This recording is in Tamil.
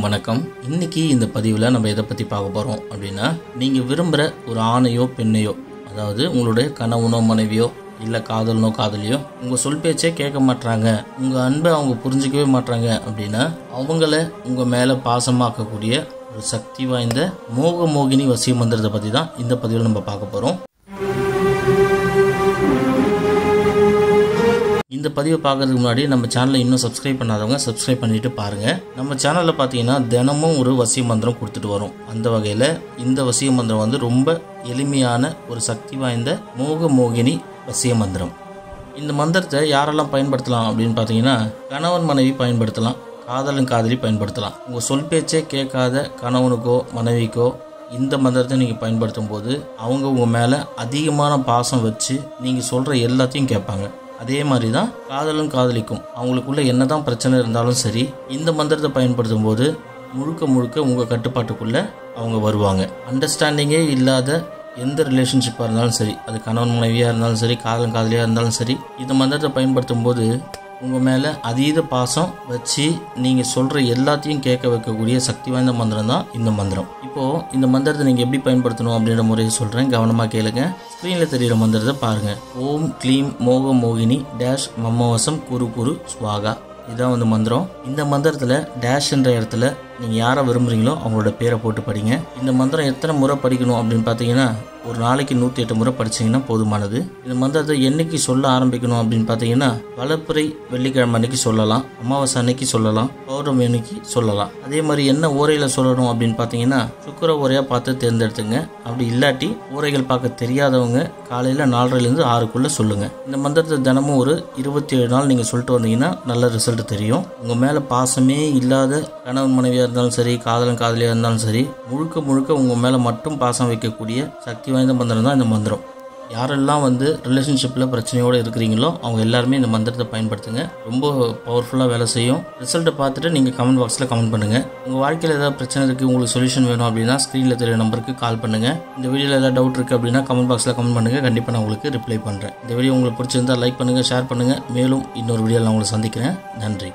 அனைவருக்கும் வணக்கம். இன்னைக்கு இந்த பதிவில் நம்ம எதை பற்றி பார்க்க போகிறோம் அப்படின்னா, நீங்கள் விரும்புகிற ஒரு ஆணையோ பெண்ணையோ, அதாவது உங்களுடைய கணவனோ மனைவியோ இல்லை காதலனோ காதலியோ உங்கள் சொல் பேச்சே கேட்க மாட்டாங்க, உங்கள் அன்பை அவங்க புரிஞ்சிக்கவே மாட்டாங்க அப்படின்னா அவங்கள உங்கள் மேலே பாசமாக்கக்கூடிய ஒரு சக்தி வாய்ந்த மோகினி வசிய மந்திரத்தை பற்றி தான் இந்த பதிவில் நம்ம பார்க்க போகிறோம். இந்த பதிவை பார்க்கறதுக்கு முன்னாடி நம்ம சேனலை இன்னும் சப்ஸ்கிரைப் பண்ணாதவங்க சப்ஸ்கிரைப் பண்ணிட்டு பாருங்கள். நம்ம சேனலில் பார்த்தீங்கன்னா தினமும் ஒரு வசிய மந்திரம் கொடுத்துட்டு வரும். அந்த வகையில் இந்த வசிய மந்திரம் ரொம்ப எளிமையான ஒரு சக்தி வாய்ந்த மோகினி வசிய மந்திரம். இந்த மந்திரத்தை யாரெல்லாம் பயன்படுத்தலாம் அப்படின்னு பார்த்தீங்கன்னா, கணவன் மனைவி பயன்படுத்தலாம், காதலன் காதலி பயன்படுத்தலாம். உங்கள் சொல் பேச்சே கேட்காத கணவனுக்கோ மனைவிக்கோ இந்த மந்திரத்தை நீங்கள் பயன்படுத்தும் போது அவங்க உங்கள் மேலே அதிகமான பாசம் வச்சு நீங்கள் சொல்கிற எல்லாத்தையும் கேட்பாங்க. அதே மாதிரி தான் காதலும் காதலிக்கும் அவங்களுக்குள்ள என்னதான் பிரச்சனை இருந்தாலும் சரி, இந்த மந்திரத்தை பயன்படுத்தும் போது முழுக்க உங்கள் கட்டுப்பாட்டுக்குள்ளே அவங்க வருவாங்க. அண்டர்ஸ்டாண்டிங்கே இல்லாத எந்த ரிலேஷன்ஷிப்பாக இருந்தாலும் சரி, அது கணவன் மனைவியாக இருந்தாலும் சரி, காதலன் காதலியாக இருந்தாலும் சரி, இந்த மந்திரத்தை பயன்படுத்தும் போது உங்கள் மேலே அதீத பாசம் வச்சு நீங்கள் சொல்கிற எல்லாத்தையும் கேட்க வைக்கக்கூடிய சக்தி வாய்ந்த மந்திரம் தான் இந்த மந்திரம். இப்போது இந்த மந்திரத்தை நீங்கள் எப்படி பயன்படுத்தணும் அப்படின்ற முறையை சொல்கிறேன், கவனமாக கேளுங்க. ஸ்க்ரீனில் தெரிகிற மந்திரத்தை பாருங்கள். ஓம் க்ளீம் மோகினி டேஷ் மம்மவசம் குரு ஸ்வாகா. இதுதான் மந்திரம். இந்த மந்திரத்தில் டேஷ் என்ற இடத்துல நீங்கள் யாரை விரும்புகிறீங்களோ அவங்களோட பேரை போட்டு படிங்க. இந்த மந்திரம் எத்தனை முறை படிக்கணும் அப்படின்னு பார்த்தீங்கன்னா, ஒரு நாளைக்கு 108 முறை படிச்சிங்கன்னா போதுமானது. இந்த மந்திரத்தை என்னைக்கு சொல்ல ஆரம்பிக்கணும் அப்படின்னு பார்த்தீங்கன்னா, வளர்ப்பிறை வெள்ளிக்கிழமை அன்னைக்கு சொல்லலாம், அமாவாசை அன்னைக்கு சொல்லலாம், பௌர்ணமி அன்னைக்கு சொல்லலாம். அதே மாதிரி என்ன ஓரையில் சொல்லணும் அப்படின்னு பார்த்தீங்கன்னா, சுக்கிர ஓரையாக பார்த்து தேர்ந்தெடுத்துங்க. அப்படி இல்லாட்டி ஓரைகள் பார்க்க தெரியாதவங்க காலையில் 4:30 to 6 சொல்லுங்கள். இந்த மந்திரத்தை தினமும் ஒரு 27 நாள் நீங்கள் சொல்லிட்டு வந்தீங்கன்னா நல்ல ரிசல்ட் தெரியும். உங்கள் மேலே பாசமே இல்லாத கணவன் மனைவியாக இருந்தாலும் சரி, காதலன் காதலியாக இருந்தாலும் சரி, முழுக்க உங்கள் மேலே மட்டும் பாசம் வைக்கக்கூடிய சக்தி வாய்ந்த மந்திரம் தான் இந்த மந்திரம். யாரெல்லாம் ரிலேஷன்ஷிப்பில் பிரச்சனையோடு இருக்கிறீங்களோ அவங்க எல்லாருமே இந்த மந்திரத்தை பயன்படுத்துங்க. ரொம்ப பவர்ஃபுல்லாக வேலை செய்யும். ரிசல்ட்டை பார்த்துட்டு நீங்கள் கமெண்ட் பாக்ஸில் கமெண்ட் பண்ணுங்கள். உங்கள் வாழ்க்கையில் ஏதாவது பிரச்சனை இருக்குது, உங்களுக்கு சொல்யூஷன் வேணும் அப்படின்னா ஸ்க்ரீனில் தெரிய நம்பருக்கு கால் பண்ணுங்கள். இந்த வீடியோவில் ஏதாவது டவுட் இருக்குது அப்படின்னா கமெண்ட் பாக்ஸில் கமெண்ட் பண்ணுங்கள். கண்டிப்பாக நான் உங்களுக்கு ரிப்ளை பண்ணுறேன். இந்த வீடியோ உங்களுக்கு பிடிச்சிருந்தால் லைக் பண்ணுங்கள், ஷேர் பண்ணுங்கள். மேலும் இன்னொரு வீடியோவில் நான் உங்களை சந்திக்கிறேன். நன்றி.